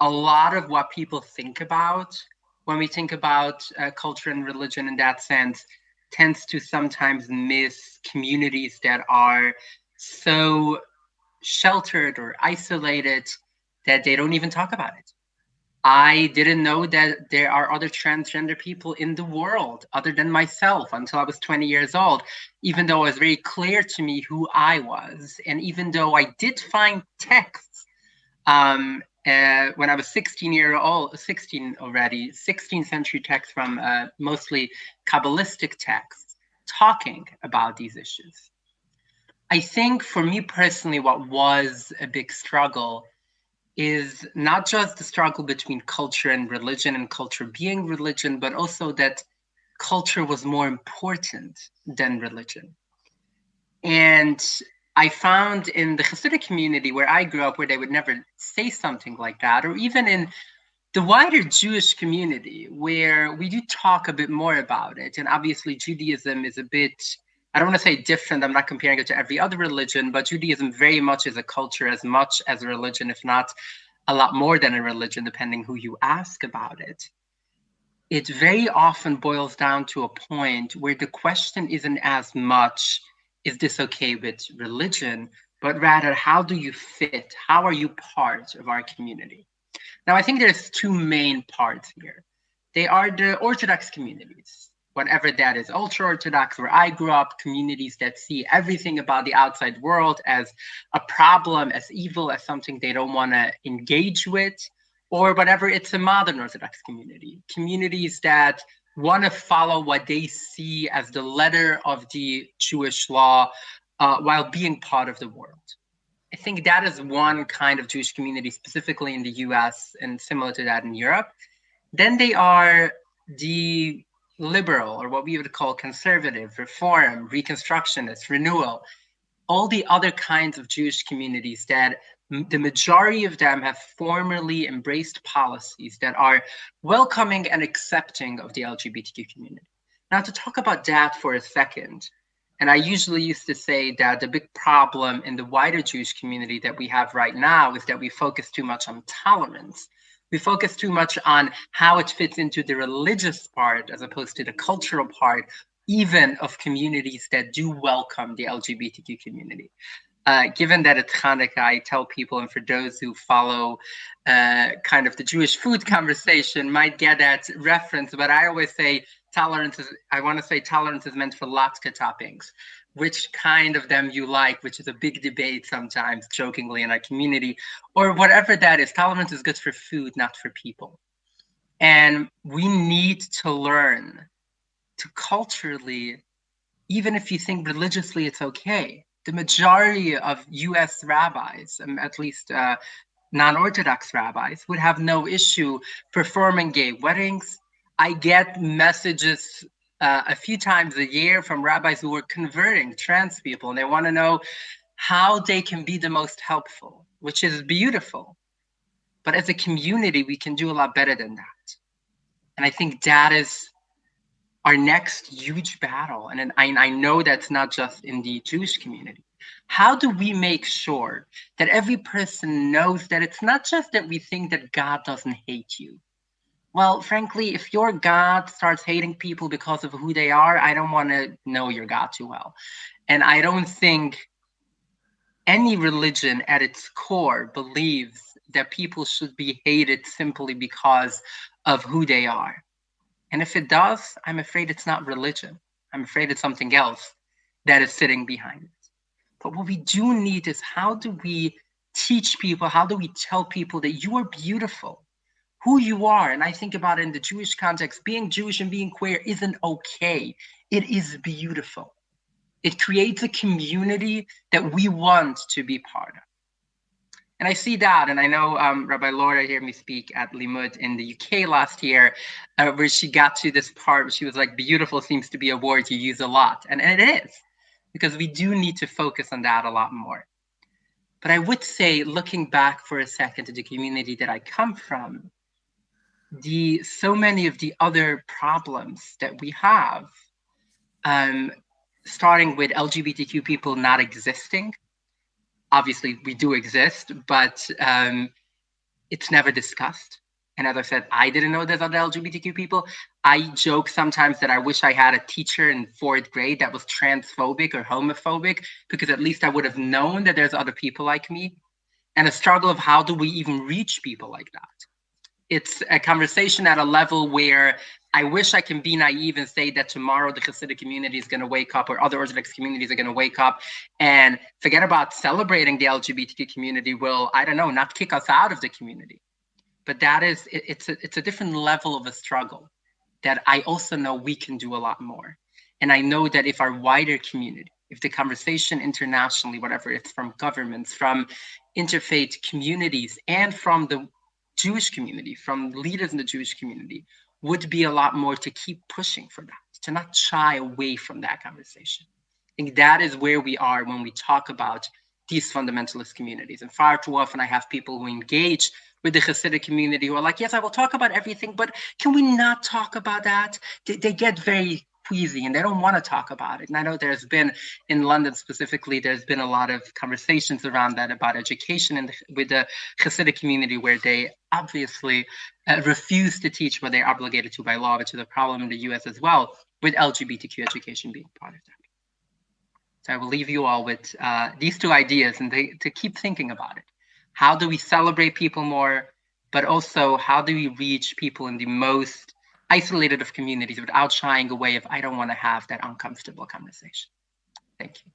a lot of what people think about when we think about culture and religion in that sense tends to sometimes miss communities that are so sheltered or isolated that they don't even talk about it. I didn't know that there are other transgender people in the world other than myself until I was 20 years old, even though it was very clear to me who I was. And even though I did find texts when I was 16 already, 16th century texts from mostly Kabbalistic texts talking about these issues. I think for me personally, what was a big struggle is not just the struggle between culture and religion and culture being religion, but also that culture was more important than religion. And I found in the Hasidic community where I grew up, where they would never say something like that, or even in the wider Jewish community, where we do talk a bit more about it. And obviously, Judaism is a bit, I don't want to say different, I'm not comparing it to every other religion, but Judaism very much is a culture as much as a religion, if not a lot more than a religion, depending who you ask about it. It very often boils down to a point where the question isn't as much, is this okay with religion, but rather, how do you fit? How are you part of our community? Now, I think there's two main parts here. They are the Orthodox communities, whatever that is, ultra-Orthodox, where I grew up, communities that see everything about the outside world as a problem, as evil, as something they don't want to engage with, or whatever, it's a modern Orthodox community, communities that want to follow what they see as the letter of the Jewish law while being part of the world. I think that is one kind of Jewish community, specifically in the US and similar to that in Europe. Then they are the liberal, or what we would call conservative, reform, reconstructionist, renewal, all the other kinds of Jewish communities that the majority of them have formerly embraced policies that are welcoming and accepting of the LGBTQ community. Now, to talk about that for a second, and I usually used to say that the big problem in the wider Jewish community that we have right now is that we focus too much on tolerance. We focus too much on how it fits into the religious part as opposed to the cultural part, even of communities that do welcome the LGBTQ community. Given that it's Hanukkah, I tell people, and for those who follow kind of the Jewish food conversation might get that reference, but I always say tolerance is meant for latke toppings, which kind of them you like, which is a big debate sometimes jokingly in our community, or whatever that is. Tolerance is good for food, not for people. And we need to learn to culturally, even if you think religiously it's okay, the majority of US rabbis, at least non-Orthodox rabbis, would have no issue performing gay weddings. I get messages a few times a year from rabbis who are converting trans people, and they want to know how they can be the most helpful, which is beautiful. But as a community, we can do a lot better than that. And I think that is our next huge battle. And I know that's not just in the Jewish community. How do we make sure that every person knows that it's not just that we think that God doesn't hate you? Well, frankly, if your God starts hating people because of who they are, I don't want to know your God too well. And I don't think any religion at its core believes that people should be hated simply because of who they are. And if it does, I'm afraid it's not religion. I'm afraid it's something else that is sitting behind it. But what we do need is, how do we teach people, how do we tell people that you are beautiful, who you are? And I think about it in the Jewish context, being Jewish and being queer isn't okay. It is beautiful. It creates a community that we want to be part of. And I see that, and I know Rabbi Laura heard me speak at Limud in the UK last year, where she got to this part where she was like, beautiful seems to be a word you use a lot. And it is, because we do need to focus on that a lot more. But I would say, looking back for a second to the community that I come from, so many of the other problems that we have, starting with LGBTQ people not existing. Obviously, we do exist, but it's never discussed. And as I said, I didn't know there's other LGBTQ people. I joke sometimes that I wish I had a teacher in 4th grade that was transphobic or homophobic, because at least I would have known that there's other people like me. And a struggle of how do we even reach people like that? It's a conversation at a level where I wish I can be naive and say that tomorrow the Hasidic community is going to wake up, or other Orthodox communities are going to wake up and forget about celebrating the LGBTQ community, will, I don't know, not kick us out of the community. But that is, it's a different level of a struggle that I also know we can do a lot more. And I know that if our wider community, if the conversation internationally, whatever it's from governments, from interfaith communities, and from the Jewish community, from leaders in the Jewish community, would be a lot more to keep pushing for that, to not shy away from that conversation. I think that is where we are when we talk about these fundamentalist communities. And far too often I have people who engage with the Hasidic community who are like, yes, I will talk about everything, but can we not talk about that? They get very queasy and they don't want to talk about it. And I know there's been, in London specifically, there's been a lot of conversations around that about education with the Hasidic community, where they obviously refuse to teach what they're obligated to by law, which is a problem in the US as well, with LGBTQ education being part of that. So I will leave you all with these two ideas and to keep thinking about it. How do we celebrate people more, but also how do we reach people in the most isolated of communities without shying away if I don't want to have that uncomfortable conversation? Thank you.